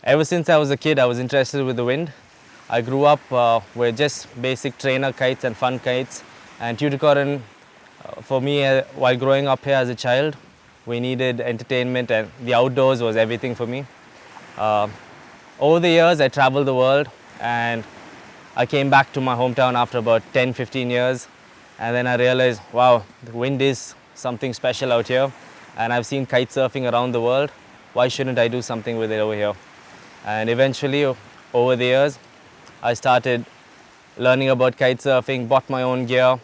Ever since I was a kid, I was interested with the wind. I grew up with just basic trainer kites and fun kites. And turicorin, for me, while growing up here as a child, we needed entertainment and the outdoors was everything for me. Uh, Over the years, I traveled the world and I came back to my hometown after about 10, 15 years. And then I realized, wow, the wind is something special out here. And I've seen kite surfing around the world. Why shouldn't I do something with it over here? And eventually, over the years, I started learning about kite surfing, bought my own gear,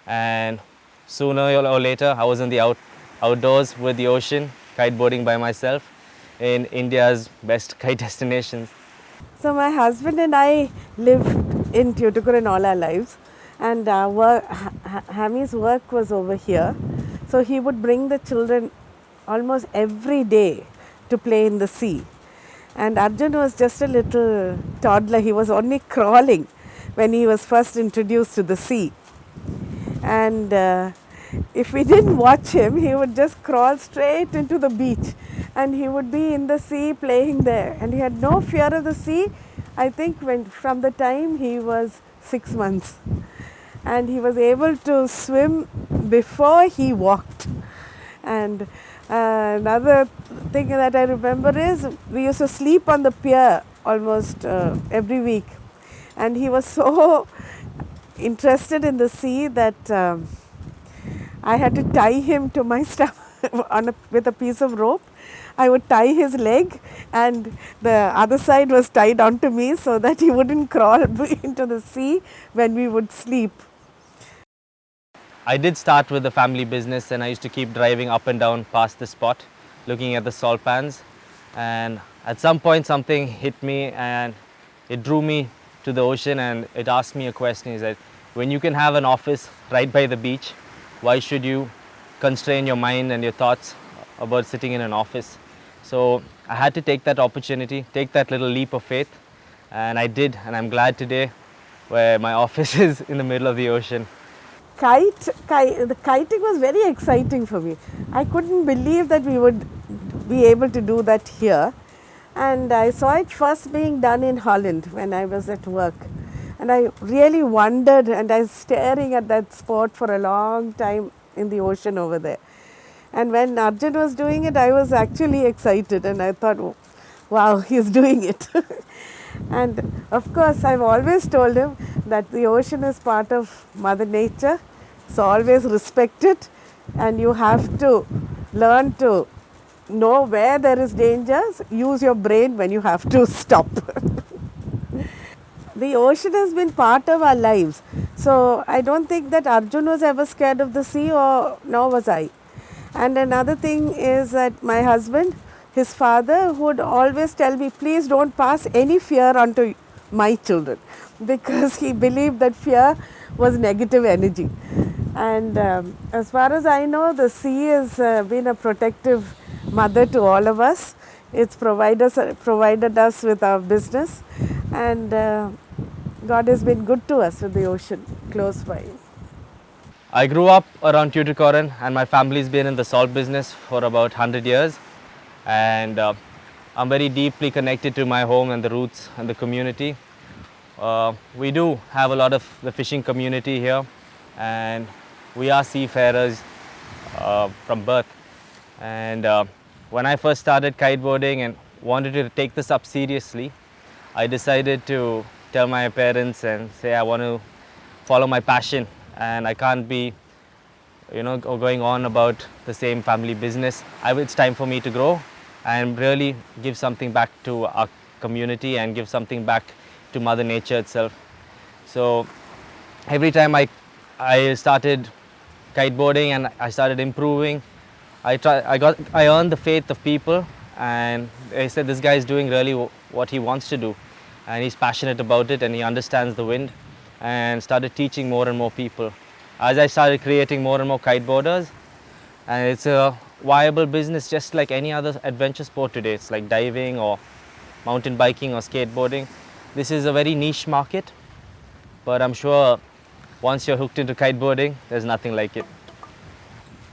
and sooner or later, I was in the outdoors with the ocean, kiteboarding by myself in India's best kite destinations. So my husband and I lived in Tuticorin all our lives, and Hami's work was over here. So he would bring the children almost every day to play in the sea. And Arjun was just a little toddler. He was only crawling when he was first introduced to the sea. And if we didn't watch him, he would just crawl straight into the beach and he would be in the sea playing there. And he had no fear of the sea, I think, from the time he was 6 months. And he was able to swim before he walked. And another thing that I remember is we used to sleep on the pier almost every week. And he was so interested in the sea that I had to tie him to my stomach with a piece of rope. I would tie his leg and the other side was tied onto me so that he wouldn't crawl into the sea when we would sleep. I did start with the family business and I used to keep driving up and down past the spot, looking at the salt pans. And at some point something hit me and it drew me to the ocean and it asked me a question. Is that when you can have an office right by the beach, why should you constrain your mind and your thoughts about sitting in an office? So I had to take that opportunity, take that little leap of faith, and I did, and I'm glad today where my office is in the middle of the ocean. The kiting was very exciting for me. I couldn't believe that we would be able to do that here. And I saw it first being done in Holland when I was at work. And I really wondered, and I was staring at that spot for a long time in the ocean over there. And when Arjun was doing it, I was actually excited and I thought, oh, wow, he's doing it. And of course, I've always told him that the ocean is part of Mother Nature. So always respect it and you have to learn to know where there is danger. Use your brain when you have to stop. The ocean has been part of our lives. So I don't think that Arjun was ever scared of the sea, or nor was I. And another thing is that my husband, his father, would always tell me, please don't pass any fear onto my children, because he believed that fear was negative energy. And as far as I know, the sea has been a protective mother to all of us. It's provided us with our business, and God has been good to us with the ocean close by. I grew up around Tuticorin and my family's been in the salt business for about 100 years. And I'm very deeply connected to my home and the roots and the community. We do have a lot of the fishing community here and we are seafarers from birth. And when I first started kiteboarding and wanted to take this up seriously, I decided to tell my parents and say I want to follow my passion and I can't be going on about the same family business. It's time for me to grow and really give something back to our community and give something back to Mother Nature itself. So every time I started kiteboarding and I started improving, I earned the faith of people and they said this guy is doing really what he wants to do and he's passionate about it and he understands the wind, and started teaching more and more people. As I started creating more and more kiteboarders, and it's a viable business just like any other adventure sport today. It's like diving or mountain biking or skateboarding. This is a very niche market, but I'm sure once you're hooked into kiteboarding, there's nothing like it.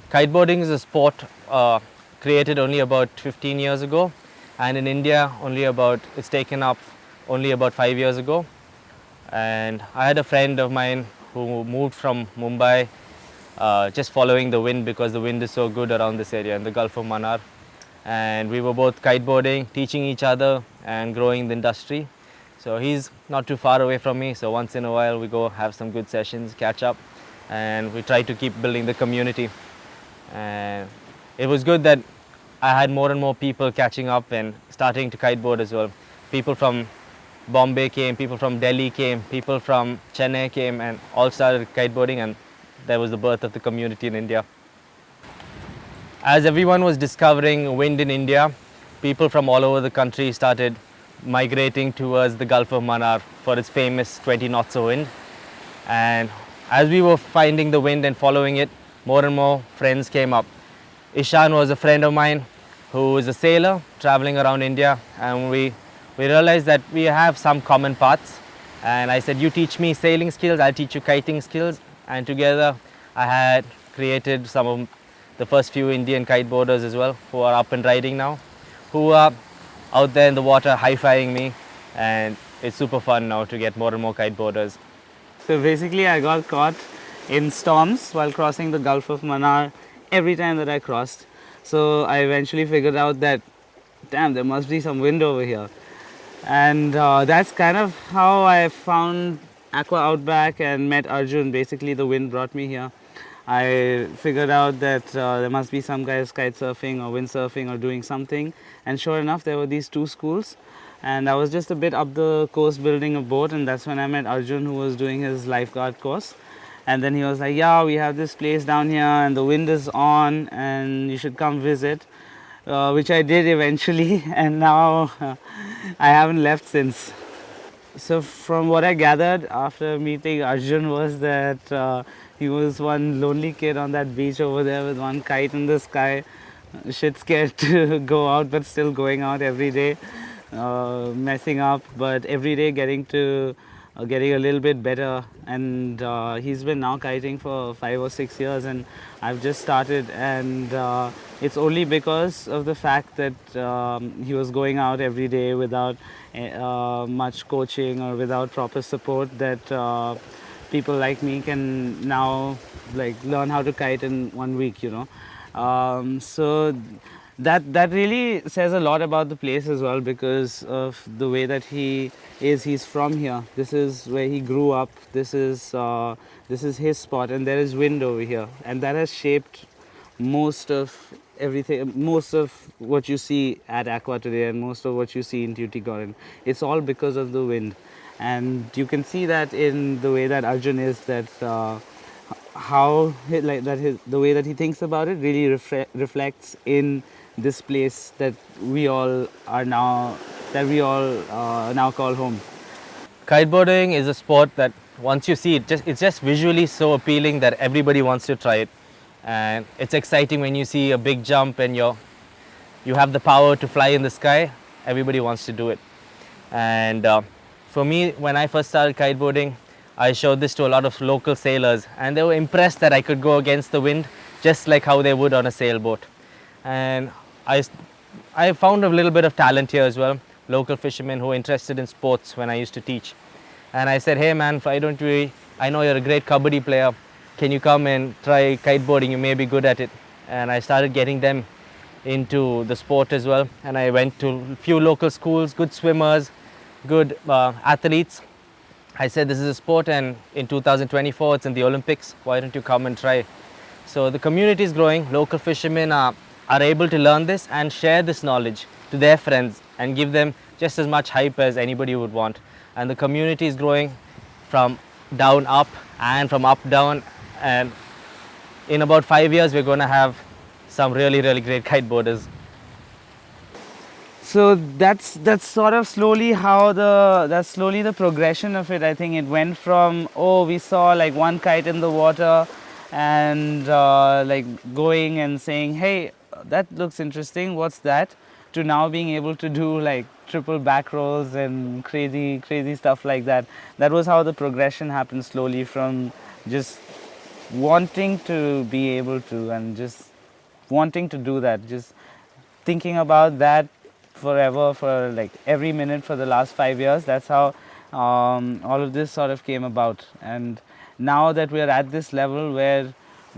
Kiteboarding is a sport created only about 15 years ago, and in India it's taken up only about 5 years ago. And I had a friend of mine who moved from Mumbai just following the wind because the wind is so good around this area in the Gulf of Mannar. And we were both kiteboarding, teaching each other and growing the industry. So he's not too far away from me, so once in a while we go have some good sessions, catch up, and we try to keep building the community. And it was good that I had more and more people catching up and starting to kiteboard as well. People from Bombay came, people from Delhi came, people from Chennai came, and all started kiteboarding, and that was the birth of the community in India. As everyone was discovering wind in India, people from all over the country started migrating towards the Gulf of Mannar for its famous 20 knots of wind. And as we were finding the wind and following it, more and more friends came up. Ishan was a friend of mine who is a sailor traveling around India, and we realized that we have some common paths. And I said, you teach me sailing skills, I'll teach you kiting skills. And together I had created some of the first few Indian kiteboarders as well, who are up and riding now, who are out there in the water high-fiving me, and it's super fun now to get more and more kiteboarders. So basically I got caught in storms while crossing the Gulf of Mannar every time that I crossed. So I eventually figured out that, damn, there must be some wind over here. And that's kind of how I found Aqua Outback and met Arjun. Basically the wind brought me here. I figured out that there must be some guys kite surfing or windsurfing or doing something, and sure enough there were these two schools, and I was just a bit up the coast building a boat, and that's when I met Arjun, who was doing his lifeguard course. And then he was like, yeah, we have this place down here and the wind is on and you should come visit, which I did eventually, and now I haven't left since. So from what I gathered after meeting Arjun was that he was one lonely kid on that beach over there with one kite in the sky, shit scared to go out but still going out every day, messing up, but every day getting a little bit better. And he's been now kiting for 5 or 6 years, and I've just started, and it's only because of the fact that he was going out every day without much coaching or without proper support that people like me can now like learn how to kite in 1 week, you know. So that really says a lot about the place as well, because of the way that he's from here. This is where he grew up. This is his spot, and there is wind over here, and that has shaped most of everything, most of what you see at Aqua today and most of what you see in Turicorin. It's all because of the wind, and you can see that in the way that Arjun is, that the way that he thinks about it really reflects in this place that we all now call home. Kiteboarding is a sport that once you see it, it's just visually so appealing that everybody wants to try it. And it's exciting when you see a big jump and you have the power to fly in the sky. Everybody wants to do it. And for me, when I first started kiteboarding, I showed this to a lot of local sailors, and they were impressed that I could go against the wind just like how they would on a sailboat. And I found a little bit of talent here as well, local fishermen who were interested in sports when I used to teach. And I said, hey man, why don't I know you're a great kabaddi player, can you come and try kiteboarding, you may be good at it. And I started getting them into the sport as well, and I went to a few local schools, good swimmers, good athletes. I said, this is a sport, and in 2024 it's in the Olympics, why don't you come and try? So the community is growing. Local fishermen are able to learn this and share this knowledge to their friends and give them just as much hype as anybody would want. And the community is growing from down up and from up down, and in about 5 years we're going to have some really great kiteboarders. So that's sort of slowly the progression of it. I think it went from, oh, we saw like one kite in the water and like going and saying, hey, that looks interesting, what's that, to now being able to do like triple back rolls and crazy stuff like that. That was how the progression happened slowly, from just wanting to be able to and just wanting to do that, just thinking about that forever for like every minute for the last 5 years. That's how all of this sort of came about. And now that we are at this level where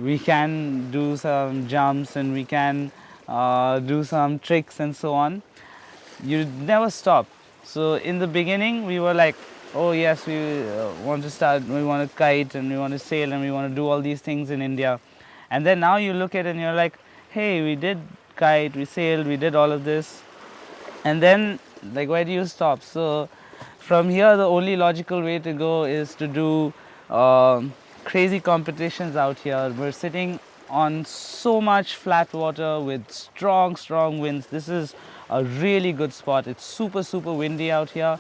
we can do some jumps and we can do some tricks and so on, you never stop. So in the beginning we were like, oh yes, we want to start, we want to kite and we want to sail and we want to do all these things in India. And then now you look at it and you're like, hey, we did kite, we sailed, we did all of this. And then like, where do you stop? So from here the only logical way to go is to do crazy competitions out here. We're sitting on so much flat water with strong winds. This is a really good spot. It's super windy out here.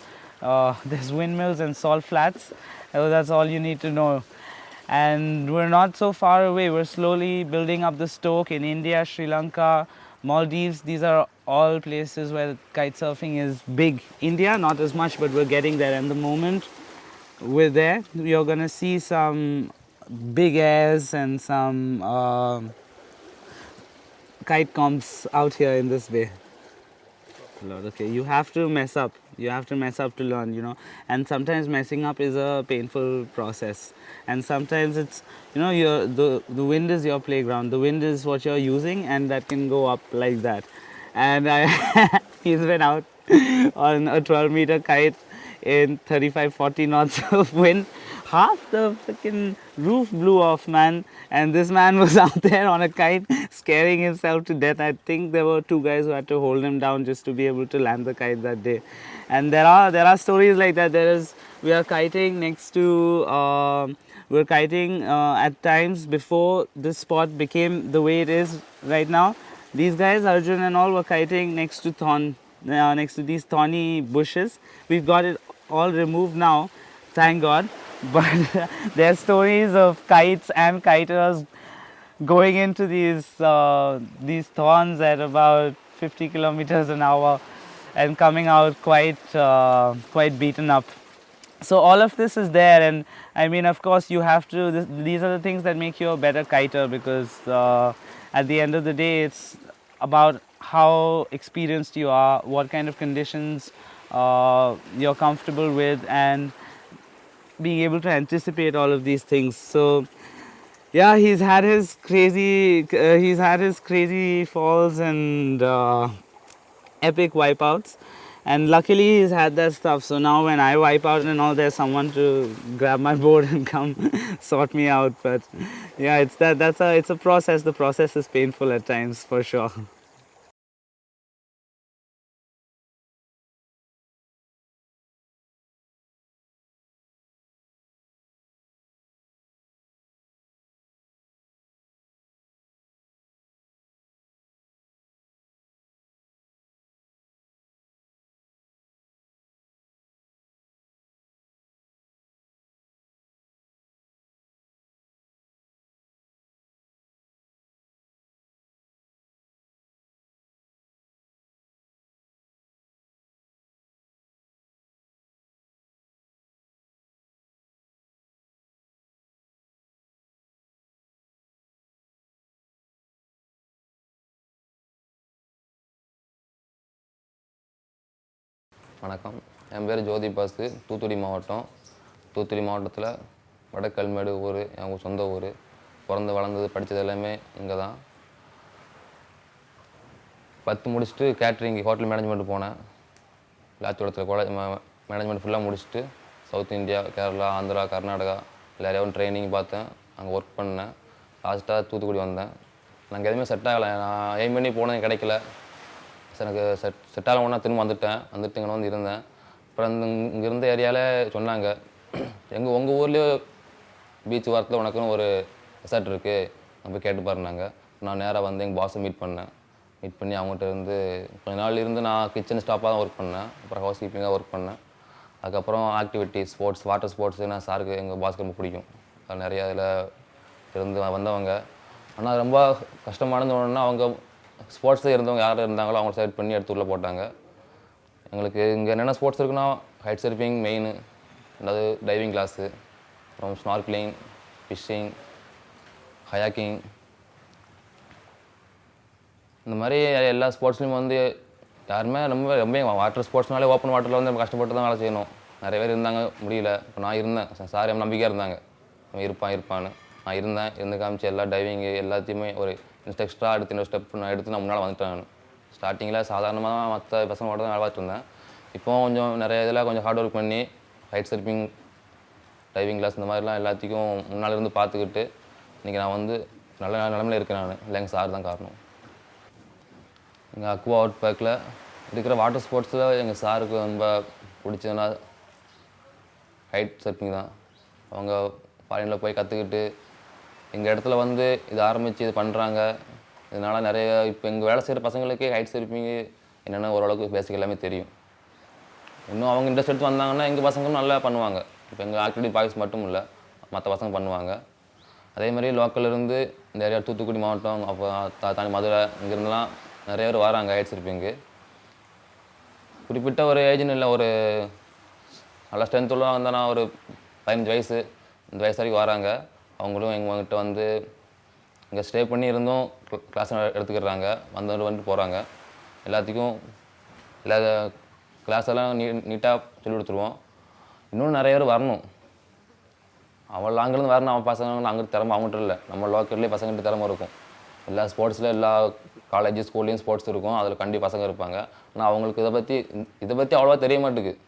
There's windmills and salt flats. That's all you need to know. And we're not so far away. We're slowly building up the stoke in India, Sri Lanka, Maldives. These are all places where kite surfing is big. India, not as much, but we're getting there. And the moment we're there, you're going to see some big airs and some kite comps out here in this bay. Lord, okay, you have to mess up. You have to mess up to learn, you know. And sometimes messing up is a painful process. And sometimes it's, you know, the wind is your playground. The wind is what you're using, and that can go up like that. And he's been out on a 12-meter kite in 35-40 knots of wind. Half the freaking roof blew off, man. And this man was out there on a kite scaring himself to death. I think there were 2 guys who had to hold him down just to be able to land the kite that day. And there are stories like that. We are kiting next to we're kiting at times before this spot became the way it is right now. These guys, Arjun and all, were kiting next to these thorny bushes. We've got it all removed now, thank God. But there are stories of kites and kiters going into these thorns at about 50 kilometers an hour and coming out quite beaten up. So all of this is there, and I mean, of course, you have to. These are the things that make you a better kiter, because at the end of the day, it's about how experienced you are, what kind of conditions you're comfortable with, and being able to anticipate all of these things. So yeah, he's had his crazy falls and epic wipeouts, and luckily he's had that stuff. So now when I wipe out and all, there's someone to grab my board and come sort me out. But yeah, it's a process. The process is painful at times, for sure. வணக்கம், என் பேர் ஜோதி பாஸ்து. தூத்துக்குடி மாவட்டத்தில் வடக்கல்மேடு ஊர் என் சொந்த ஊர். பிறந்து வளர்ந்தது படித்தது எல்லாமே இங்கே தான். 10 முடிச்சுட்டு கேட்ரிங் ஹோட்டல் மேனேஜ்மெண்ட் போனேன். லாச்சோடத்தில் காலேஜ் மேனேஜ்மெண்ட் ஃபுல்லாக முடிச்சுட்டு சவுத் இந்தியா, கேரளா, ஆந்திரா, கர்நாடகா எல்லாரையும் ட்ரைனிங் பார்த்தேன். அங்கே ஒர்க் பண்ணேன். லாஸ்ட்டாக தூத்துக்குடி வந்தேன். எனக்கு எதுவுமே செட் ஆகலை. நான் எய்ம் பண்ணி போனது கிடைக்கல. எனக்கு செட் ஆகலைன்னா திரும்ப வந்துட்டு இங்கே வந்து இருந்தேன். அப்புறம் இங்கே இருந்த ஏரியாவில் சொன்னாங்க, உங்கள் ஊர்லேயே பீச் வாரத்தில் உனக்குன்னு ஒரு ரெசார்ட் இருக்குது, நம்ம கேட்டு பாருனாங்க. நான் நேராக வந்து எங்கள் பாஸை மீட் பண்ணி அவங்ககிட்ட இருந்து கொஞ்ச நாள் இருந்து நான் கிச்சன் ஸ்டாஃபாக தான் ஒர்க் பண்ணேன். அப்புறம் ஹவுஸ் கீப்பிங்காக ஒர்க் பண்ணேன். அதுக்கப்புறம் ஆக்டிவிட்டி ஸ்போர்ட்ஸ், வாட்டர் ஸ்போர்ட்ஸு நான் சாருக்கு எங்கள் பாஸ்க்கு ரொம்ப பிடிக்கும். அது நிறையா இதில் இருந்து வந்தவங்க. ஆனால் ரொம்ப கஷ்டமானது ஒன்றுன்னா, அவங்க ஸ்போர்ட்ஸில் இருந்தவங்க யார் இருந்தாங்களோ அவங்கள செலக்ட் பண்ணி எடுத்து உள்ளே போட்டாங்க. எங்களுக்கு இங்கே என்னென்ன ஸ்போர்ட்ஸ் இருக்குன்னா, ஹைட் சர்ஃபிங் மெயின், அதாவது டைவிங் கிளாஸு, அப்புறம் ஸ்னார்க்லிங், ஃபிஷ்ஷிங், கயாக்கிங், இந்த மாதிரி எல்லா ஸ்போர்ட்ஸ்லையும் வந்து யாருமே ரொம்ப வாட்டர் ஸ்போர்ட்ஸ்னாலே ஓப்பன் வாட்டரில் வந்து நம்ம கஷ்டப்பட்டு தான் வேலை செய்யணும். நிறைய பேர் இருந்தாங்க, முடியல. இப்போ நான் இருந்தேன், சார் என் நம்பிக்கையாக இருந்தாங்க, இருப்பான்னு. நான் இருந்து காமிச்சு எல்லா டைவிங்கு எல்லாத்தையுமே ஒரு எக்ஸ்ட்ரா அடுத்து இன்னொரு ஸ்டெப் நான் எடுத்து நான் முன்னால் வந்துட்டேன். நான் ஸ்டார்டிங்கில் சாதாரணமாக மற்ற பசங்களோட தான் வேலை பார்த்துட்டு இருந்தேன். இப்போ கொஞ்சம் நிறைய இதில் கொஞ்சம் ஹார்ட் ஒர்க் பண்ணி கைட் சர்ஃபிங், டைவிங் கிளாஸ் இந்த மாதிரிலாம் எல்லாத்தையும் முன்னால் இருந்து பார்த்துக்கிட்டு இன்றைக்கி நான் வந்து நல்ல நிலமையில இருக்கேன். நான் இல்லை, எங்கள் சார் தான் காரணம். எங்கள் அக்வா அவுட் பேக்கில் இருக்கிற வாட்டர் ஸ்போர்ட்ஸில் எங்கள் சாருக்கு ரொம்ப பிடிச்சதுன்னா கைட் சர்ஃபிங் தான். அவங்க ஃபாரினில் போய் கற்றுக்கிட்டு எங்கள் இடத்துல வந்து இது ஆரம்பித்து இது பண்ணுறாங்க. இதனால் நிறைய இப்போ எங்கள் வேலை செய்கிற பசங்களுக்கே கைட் சர்ஃபிங்கு என்னென்ன ஓரளவுக்கு பேசிக் எல்லாமே தெரியும். இன்னும் அவங்க இன்ட்ரெஸ்ட் எடுத்து வந்தாங்கன்னா எங்கள் பசங்களும் நல்லா பண்ணுவாங்க. இப்போ எங்கள் ஆக்டிவிட்டி பாய்ஸ் மட்டும் இல்லை, மற்ற பசங்க பண்ணுவாங்க. அதே மாதிரி லோக்கல்லேருந்து இந்த ஏரியா தூத்துக்குடி மாவட்டம், அப்போ தாண்டி மதுரை, இங்கேருந்துலாம் நிறைய பேர் வராங்க கைட் சர்ஃபிங்கு. குறிப்பிட்ட ஒரு ஏஜ்னு இல்லை, ஒரு நல்லா ஸ்ட்ரென்த் உள்ள வந்தால் ஒரு 15 வயசு இந்த வயசு வரைக்கும் வராங்க. அவங்களும் எங்கள்கிட்ட வந்து இங்கே ஸ்டே பண்ணி இருந்தும் கிளாஸ் எடுத்துக்கிறாங்க, வந்துட்டு போகிறாங்க. எல்லாத்துக்கும் எல்லா கிளாஸ் எல்லாம் நீட்டாக சொல்லி கொடுத்துருவோம். இன்னும் நிறைய பேர் வரணும். அவள் அங்கேருந்து வரணும். அவன் பசங்க அங்கே திறமை அவங்ககிட்ட இல்லை, நம்ம லோக்கல்லேயே பசங்கள்கிட்ட திறமை இருக்கும். எல்லா ஸ்போர்ட்ஸில் எல்லா காலேஜ் ஸ்கூல்லேயும் ஸ்போர்ட்ஸ் இருக்கும், அதில் கண்டிப்பாக பசங்க இருப்பாங்க. ஆனால் அவங்களுக்கு இதை பற்றி அவ்வளோவா தெரிய மாட்டேங்குது.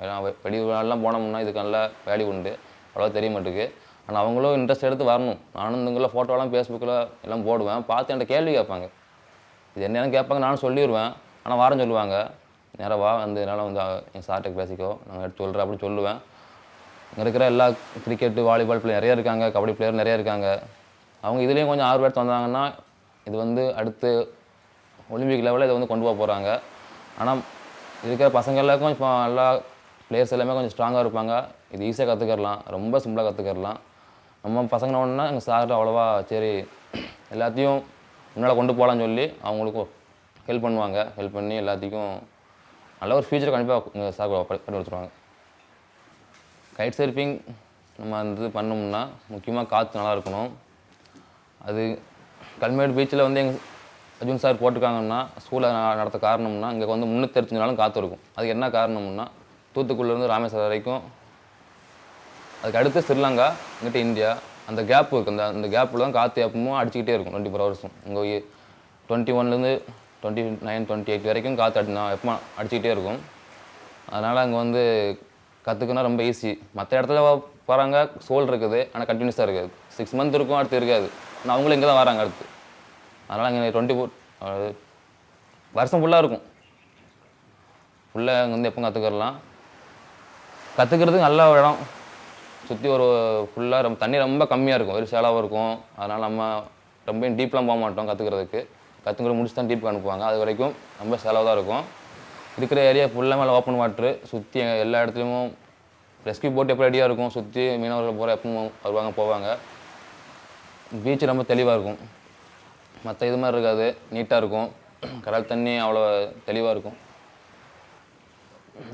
ஏன்னா வெளியூரெலாம் போனோம்னா இதுக்கு நல்ல வேல்யூ உண்டு, அவ்வளோவா தெரிய மாட்டேங்குது. ஆனால் அவங்களும் இன்ட்ரெஸ்ட் எடுத்து வரணும். நானும் இங்கெல்லாம் ஃபோட்டோலாம் ஃபேஸ்புக்கில் எல்லாம் போடுவேன், பார்த்து என்கிட்ட கேள்வி கேட்பாங்க. இது என்னென்னு கேட்பாங்க, நானும் சொல்லிடுவேன். ஆனால் வாரம் சொல்லுவாங்க, நேராக வா வந்து என்னால் வந்து என் சார்ட்டை பேசிக்கோ, நாங்கள் எடுத்து சொல்கிறேன் அப்படின்னு சொல்லுவேன். இங்கே இருக்கிற எல்லா கிரிக்கெட்டு, வாலிபால் பிளேயர் நிறைய இருக்காங்க, கபடி பிளேயர் நிறைய இருக்காங்க. அவங்க இதுலேயும் கொஞ்சம் ஆர்வம் எடுத்து வந்தாங்கன்னா இது வந்து அடுத்து ஒலிம்பிக் லெவலில் இதை வந்து கொண்டு போக போகிறாங்க. ஆனால் இருக்கிற பசங்க எல்லாருக்கும் இப்போ எல்லா பிளேயர்ஸ் எல்லாமே கொஞ்சம் ஸ்ட்ராங்காக இருப்பாங்க. இது ஈஸியாக கற்றுக்கலாம், ரொம்ப சிம்பிளாக கற்றுக்கலாம். நம்ம பசங்க ஒன்றுனா எங்கள் சார் அவ்வளோவா சரி எல்லாத்தையும் முன்னால் கொண்டு போகலான்னு சொல்லி அவங்களுக்கும் ஹெல்ப் பண்ணுவாங்க. ஹெல்ப் பண்ணி எல்லாத்துக்கும் நல்ல ஒரு ஃபியூச்சர் கண்டிப்பாக எங்கள் சார் பண்ணி கொடுத்துருவாங்க. கைட் சர்ஃபிங் நம்ம வந்து பண்ணோம்னா முக்கியமாக காற்று நல்லா இருக்கணும். அது கல்மேடு பீச்சில் வந்து எங்கள் அர்ஜுன் சார் போட்டிருக்காங்கன்னா ஸ்கூலில் நடத்த காரணம்னா இங்கே வந்து 365 நாளும் காற்று இருக்கும். அதுக்கு என்ன காரணம்னா தூத்துக்குடியிலேருந்து ராமேஸ்வரம் வரைக்கும், அதுக்கு அடுத்து ஸ்ரீலங்கா, இங்கிட்ட இந்தியா, அந்த கேப் இருக்குது. அந்த கேப்பில் தான் காற்று எப்பவும் அடிச்சுக்கிட்டே இருக்கும் 24 ஹவர்ஸும். இங்கே 21லேருந்து 29, 28 வரைக்கும் காற்று எப்போ அடிச்சுக்கிட்டே இருக்கும். அதனால் அங்கே வந்து கற்றுக்குன்னா ரொம்ப ஈஸி. மற்ற இடத்துல போகிறாங்க, சோல் இருக்குது, ஆனால் கண்டினியூஸாக இருக்காது. 6 மந்த் இருக்கும், அடுத்து இருக்காது. ஆனால் அவங்களும் இங்கே தான் வராங்க அடுத்து. அதனால் அங்கே 24 வருஷம் ஃபுல்லாக இருக்கும். ஃபுல்லாக அங்கே வந்து எப்போ கற்றுக்கலாம். கற்றுக்கிறதுக்கு நல்ல இடம், சுற்றி ஒரு ஃபுல்லாக தண்ணி ரொம்ப கம்மியாக இருக்கும், வெறும் சேலாகவும் இருக்கும். அதனால் நம்ம ரொம்ப டீப்லாம் போக மாட்டோம் கற்றுக்கிறதுக்கு. கற்றுக்கிற முடிச்சு தான் டீப்புக்கு அனுப்புவாங்க. அது வரைக்கும் ரொம்ப சேலாக தான் இருக்கும். இருக்கிற ஏரியா ஃபுல்லாக மேலே ஓப்பன் வாட்ரு, சுற்றி எல்லா இடத்துலையும் ரெஸ்கியூ போட் எப்போ ரெடியாக இருக்கும். சுற்றி மீனவர்கள் போகிற எப்பவும் வருவாங்க போவாங்க. பீச் ரொம்ப தெளிவாக இருக்கும், மற்ற இது மாதிரி இருக்காது, நீட்டாக இருக்கும். கடல் தண்ணி அவ்வளோ தெளிவாக இருக்கும்.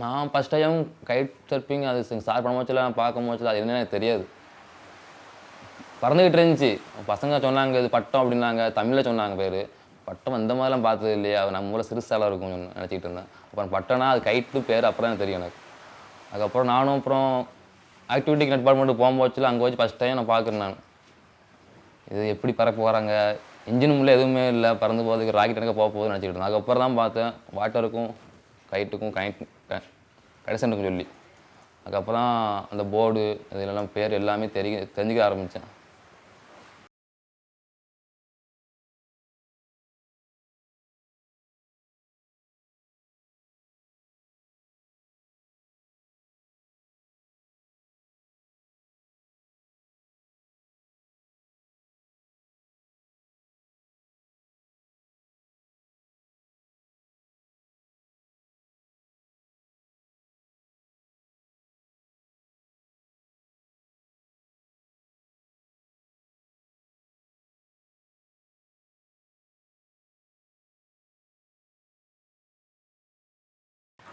நான் ஃபஸ்ட் டைம் கைட் சர்ஃபிங் அது சார் பண்ண போச்சுல, நான் பார்க்கும் போச்சுல, அது என்னன்னு எனக்கு தெரியாது. பறந்துக்கிட்டு இருந்துச்சு. பசங்க சொன்னாங்க இது பட்டம் அப்படின்னாங்க, தமிழில் சொன்னாங்க பேர். பட்டம் இந்த மாதிரிலாம் பார்த்தது இல்லையா, நம்ம ஊரில் சிறுசாலாக இருக்கும் நினச்சிக்கிட்டு இருந்தேன். அப்புறம் பட்டம்னா அது கைட்டு பேர் அப்புறம் எனக்கு தெரியும் எனக்கு. அதுக்கப்புறம் நானும் அப்புறம் ஆக்டிவிட்டி டிபார்ட்மெண்ட்டுக்கு போகும்போச்சுல, அங்கே வச்சு ஃபஸ்ட் டைம் நான் பார்க்குறேன். நான் இது எப்படி பறக்க போகிறாங்க, இன்ஜின் முள்ள எதுவுமே இல்லை, பறந்து போகிறதுக்கு ராக்கெட் எனக்கு போக போகுதுன்னு நினச்சிக்கிட்டு இருந்தேன். அதுக்கப்புறம் தான் பார்த்தேன் வாட்டருக்கும் கைட்டுக்கும் கடைசனுக்கும் சொல்லி. அதுக்கப்புறம் அந்த போர்டு இதெல்லாம் பேர் எல்லாமே தெரிஞ்சுக்க ஆரம்பித்தேன்.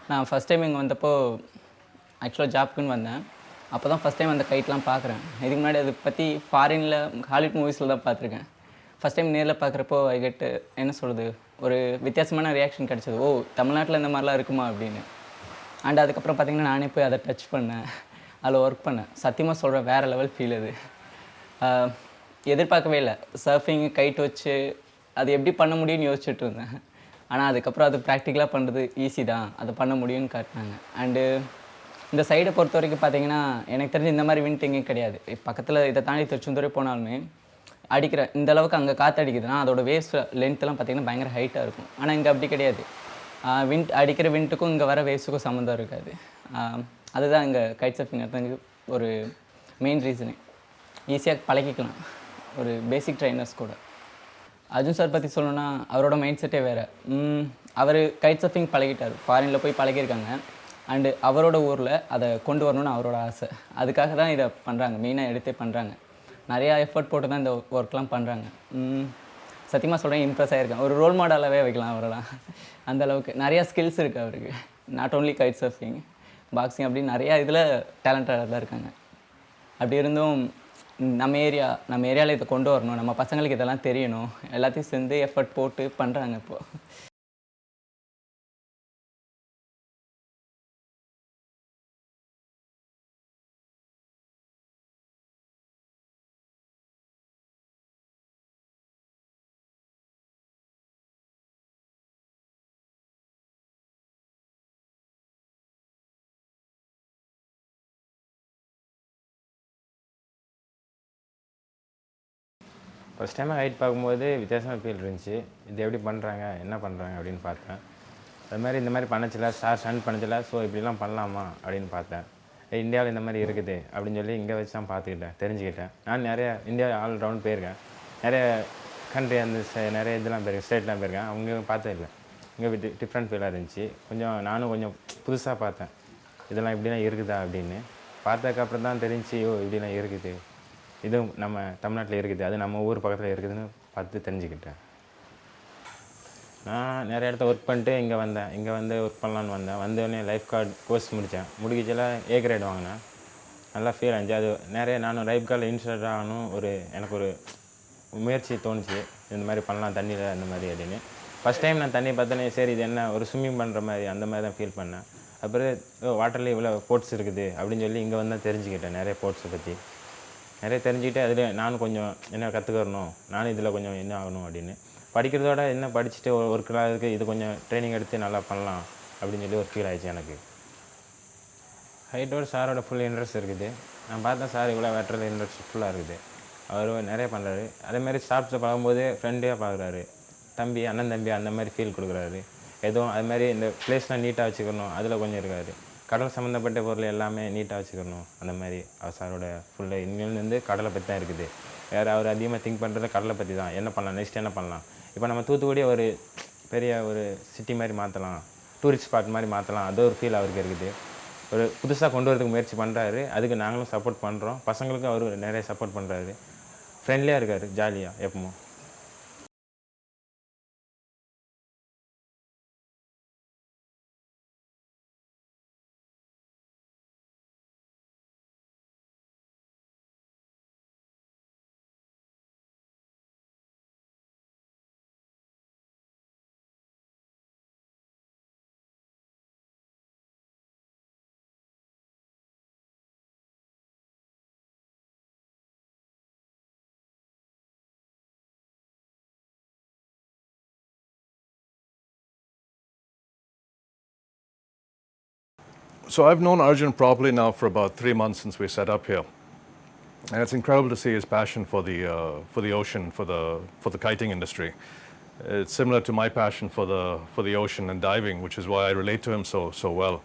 நான் ஃபஸ்ட் டைம் இங்கே வந்தப்போ ஆக்சுவலாக ஜாப்க்குன்னு வந்தேன். அப்போ தான் ஃபஸ்ட் டைம் அந்த கைட்லாம் பார்க்குறேன். இதுக்கு முன்னாடி அதை பற்றி ஃபாரினில் ஹாலிவுட் மூவிஸில் தான் பார்த்துருக்கேன். ஃபஸ்ட் டைம் நேரில் பார்க்குறப்போ ஐ கெட் என்ன சொல்கிறது, ஒரு வித்தியாசமான ரியாக்ஷன் கிடச்சிது. ஓ, தமிழ்நாட்டில் இந்த மாதிரிலாம் இருக்குமா அப்படின்னு. அண்ட் அதுக்கப்புறம் பார்த்திங்கன்னா நானே போய் அதை டச் பண்ணேன், அதில் ஒர்க் பண்ணேன். சத்தியமாக சொல்கிறேன், வேறு லெவல் ஃபீல் அது. எதிர்பார்க்கவே இல்லை. சர்ஃபிங் கைட் வச்சு அது எப்படி பண்ண முடியும்னு யோசிச்சுட்டு இருந்தேன். ஆனால் அதுக்கப்புறம் அது ப்ராக்டிக்கலாக பண்ணுறது ஈஸி தான், அதை பண்ண முடியும்னு காட்டினாங்க. அண்டு இந்த சைடை பொறுத்த வரைக்கும் பார்த்தீங்கன்னா எனக்கு தெரிஞ்சு இந்த மாதிரி விண்ட் எங்கேயும் கிடையாது. பக்கத்தில் இதை தாண்டி திருச்செந்தூரே போனாலுமே அடிக்கிற இந்த அளவுக்கு அங்கே காற்று அடிக்குதுன்னா அதோட வேவ்ஸ் லென்த்லாம் பார்த்திங்கன்னா பயங்கர ஹைட்டாக இருக்கும். ஆனால் இங்கே அப்படி கிடையாது. விண்ட் அடிக்கிற விண்ட்டுக்கும் இங்கே வர வேவ்ஸுக்கும் சம்மந்தம் இருக்காது. அதுதான் இங்கே கைட் சர்ஃபிங் நடத்துறதுக்கு ஒரு மெயின் ரீசனே. ஈஸியாக பழகிக்கலாம் ஒரு பேசிக் ட்ரைனர்ஸ் கூட. அர்ஜுன் சார் பற்றி சொல்லணுன்னா அவரோட மைண்ட் செட்டே வேறு. அவர் கைட் சர்ஃபிங் பழகிட்டார், ஃபாரினில் போய் பழகியிருக்காங்க. அண்டு அவரோட ஊரில் அதை கொண்டு வரணும்னு அவரோட ஆசை. அதுக்காக தான் இதை பண்ணுறாங்க, மெயினாக எடுத்தே பண்ணுறாங்க. நிறையா எஃபர்ட் போட்டு தான் இந்த ஒர்க்லாம் பண்ணுறாங்க. சத்தியமாக சொல்கிறேன், இம்ப்ரெஸ் ஆகிருக்கேன். ஒரு ரோல் மாடலாகவே வைக்கலாம் அவரெல்லாம். அந்தளவுக்கு நிறையா ஸ்கில்ஸ் இருக்குது அவருக்கு. Not only guide surfing, boxing அப்படின்னு நிறையா இதில் டேலண்டடாக தான் இருக்காங்க. அப்படி இருந்தும் நம்ம ஏரியாவில் இதை கொண்டு வரணும், நம்ம பசங்களுக்கு இதெல்லாம் தெரியணும், எல்லாத்தையும் சேர்ந்து எஃபர்ட் போட்டு பண்ணுறாங்க இப்போது. ஃபஸ்ட் டைமாக ஹைட் பார்க்கும்போது வித்தியாசமாக ஃபீல் இருந்துச்சு. இது எப்படி பண்ணுறாங்க, என்ன பண்ணுறாங்க அப்படின்னு பார்த்தேன். அது மாதிரி இந்த மாதிரி பண்ணச்சில சார் ஸ்டண்ட் பண்ணச்சில, ஸோ இப்படிலாம் பண்ணலாமா அப்படின்னு பார்த்தேன். இந்தியாவில் இந்த மாதிரி இருக்குது அப்படின்னு சொல்லி இங்கே வச்சு தான் பார்த்துக்கிட்டேன், தெரிஞ்சுக்கிட்டேன். நான் நிறைய இந்தியா ஆல் ரவுண்ட் போயிருக்கேன், நிறைய கண்ட்ரி அந்த நிறைய இதெல்லாம் போயிருக்கேன், ஸ்டேட்லாம் போயிருக்கேன். அவங்க பார்த்தது இல்லை, இங்கே டிஃப்ரெண்ட் ஃபீலாக இருந்துச்சு. நானும் கொஞ்சம் புதுசாக பார்த்தேன், இதெல்லாம் இப்படிலாம் இருக்குதா அப்படின்னு. பார்த்ததுக்கப்புறம் தான் தெரிஞ்சு, ஓ இப்படிலாம் இருக்குது, இதுவும் நம்ம தமிழ்நாட்டில் இருக்குது, அது நம்ம ஊர் பக்கத்தில் இருக்குதுன்னு பார்த்து தெரிஞ்சுக்கிட்டேன். நான் நிறைய இடத்த ஒர்க் பண்ணிட்டு இங்கே வந்தேன். இங்கே வந்து ஒர்க் பண்ணலான்னு வந்தோடனே லைஃப் கார்டு கோர்ஸ் முடித்தேன். முடிக்கச்சில ஏ கிரேட் வாங்கினேன். நல்லா ஃபீல் ஆச்சு. அது நிறைய நானும் லைஃப் கார்டில் இன்ஸ்டன்ட் ஆகணும் எனக்கு ஒரு முயற்சி தோணுச்சு, இந்த மாதிரி பண்ணலாம் தண்ணியில் அந்த மாதிரி அப்படின்னு. ஃபஸ்ட் டைம் நான் தண்ணி பார்த்தோன்னே சரி இது என்ன ஒரு ஸ்விம்மிங் பண்ணுற மாதிரி அந்த மாதிரி தான் ஃபீல் பண்ணேன். அப்புறம் வாட்டரில் இவ்வளோ ஸ்போர்ட்ஸ் இருக்குது அப்படின்னு சொல்லி இங்கே வந்து தெரிஞ்சுக்கிட்டேன், நிறைய ஸ்போர்ட்ஸை பற்றி நிறைய தெரிஞ்சுக்கிட்டு அதில் நானும் கொஞ்சம் என்ன கற்றுக்கணும், நானும் இதில் கொஞ்சம் என்ன ஆகணும் அப்படின்னு. படிக்கிறதோட என்ன படிச்சுட்டு ஒரு கிளாஸுக்கு இது கொஞ்சம் ட்ரைனிங் எடுத்து நல்லா பண்ணலாம் அப்படின்னு சொல்லி ஒரு ஃபீல் ஆயிடுச்சு எனக்கு. ஹைட்டோட சாரோட ஃபுல் இன்ட்ரெஸ்ட் இருக்குது. நான் பார்த்தேன் சார் இவ்வளோ வெட்டுறது இன்ட்ரெஸ்ட் ஃபுல்லாக இருக்குது. அவர் நிறைய பண்ணுறாரு. அதேமாதிரி ஸ்டாஃப்ஸை பார்க்கும்போது ஃப்ரெண்டாக பார்க்குறாரு, தம்பி அண்ணன் தம்பி அந்த மாதிரி ஃபீல் கொடுக்குறாரு. எதுவும் அதுமாதிரி இந்த பிளேஸ்லாம் நீட்டாக வச்சுக்கணும் அதில் கொஞ்சம் இருக்காரு. கடல் சம்மந்தப்பட்ட பொருள் எல்லாமே நீட்டாக வச்சுக்கணும் அந்த மாதிரி அவர் சாரோட ஃபுல்லாக இங்கேருந்து கடலை பற்றி தான் இருக்குது. வேறு அவர் அதிகமாக திங்க் பண்ணுறது கடலை பற்றி தான், என்ன பண்ணலாம் நெக்ஸ்ட் என்ன பண்ணலாம். இப்போ நம்ம தூத்துக்குடியே ஒரு பெரிய ஒரு சிட்டி மாதிரி மாற்றலாம், டூரிஸ்ட் ஸ்பாட் மாதிரி மாற்றலாம், அது ஒரு ஃபீல் அவருக்கு இருக்குது. ஒரு புதுசாக கொண்டு வரதுக்கு முயற்சி பண்ணுறாரு. அதுக்கு நாங்களும் சப்போர்ட் பண்ணுறோம். பசங்களுக்கும் அவர் நிறைய சப்போர்ட் பண்ணுறாரு. ஃப்ரெண்ட்லியாக இருக்கார், ஜாலியாக எப்பவும். So I've known Arjun properly now for about 3 months since we set up here, and it's incredible to see his passion for the ocean, for the kiting industry. It's similar to my passion for the ocean and diving, which is why I relate to him so well.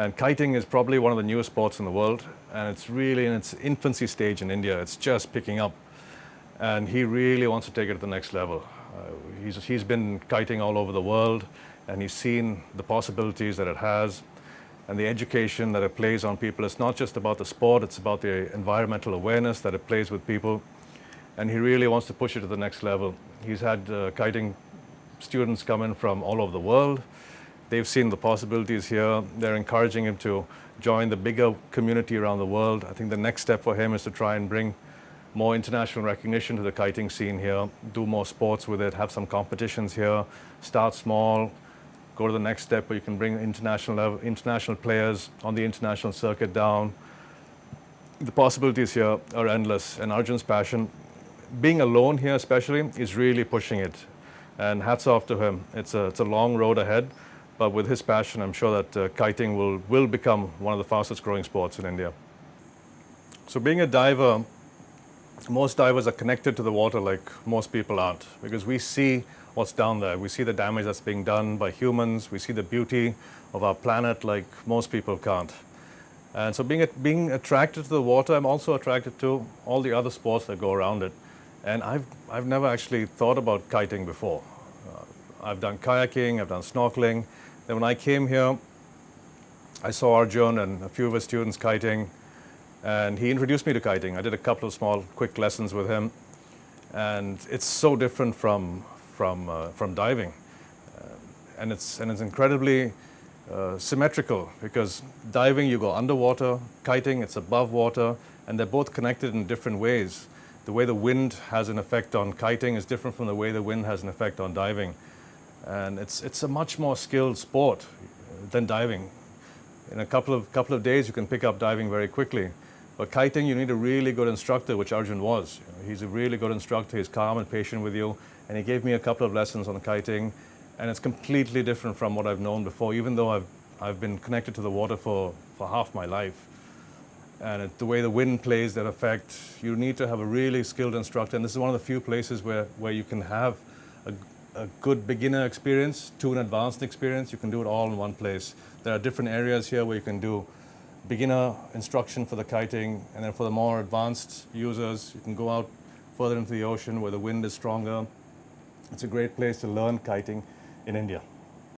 And kiting is probably one of the newest sports in the world, and it's really in its infancy stage in India. It's just picking up, and he really wants to take it to the next level. He's been kiting all over the world, and he's seen the possibilities that it has and the education that it plays on people. It's not just about the sport, it's about the environmental awareness that it plays with people, and he really wants to push it to the next level. He's had kiting students come in from all over the world. They've seen the possibilities here. They're encouraging him to join the bigger community around the world. I think the next step for him is to try and bring more international recognition to the kiting scene here, do more sports with it, have some competitions here, start small, go to the next step where you can bring international players on the international circuit down. The possibilities here are endless, and Arjun's passion, being alone here especially, is really pushing it. And hats off to him. It's a long road ahead, but with his passion, I'm sure that kiting will become one of the fastest growing sports in India. So being a diver, most divers are connected to the water like most people aren't, because we see what's down there. We see the damage that's being done by humans. We see the beauty of our planet like most people can't. And so being attracted to the water, I'm also attracted to all the other sports that go around it. And I've never actually thought about kiting before. I've done kayaking, I've done snorkeling. Then when I came here, I saw Arjun and a few of his students kiting, and he introduced me to kiting. I did a couple of small, quick lessons with him, and it's so different from diving, and it's incredibly symmetrical, because diving you go underwater, kiting it's above water, and they're both connected in different ways. The way the wind has an effect on kiting is different from the way the wind has an effect on diving, and it's a much more skilled sport than diving. In a couple of days you can pick up diving very quickly. But kiting, you need a really good instructor, which Arjun was. He's a really good instructor. He's calm and patient with you. And he gave me a couple of lessons on kiting. And it's completely different from what I've known before, even though I've been connected to the water for half my life. And the way the wind plays that effect, you need to have a really skilled instructor. And this is one of the few places where you can have a good beginner experience to an advanced experience. You can do it all in one place. There are different areas here where you can do beginner instruction for the kiting, and then for the more advanced users, you can go out further into the ocean where the wind is stronger. It's a great place to learn kiting in India.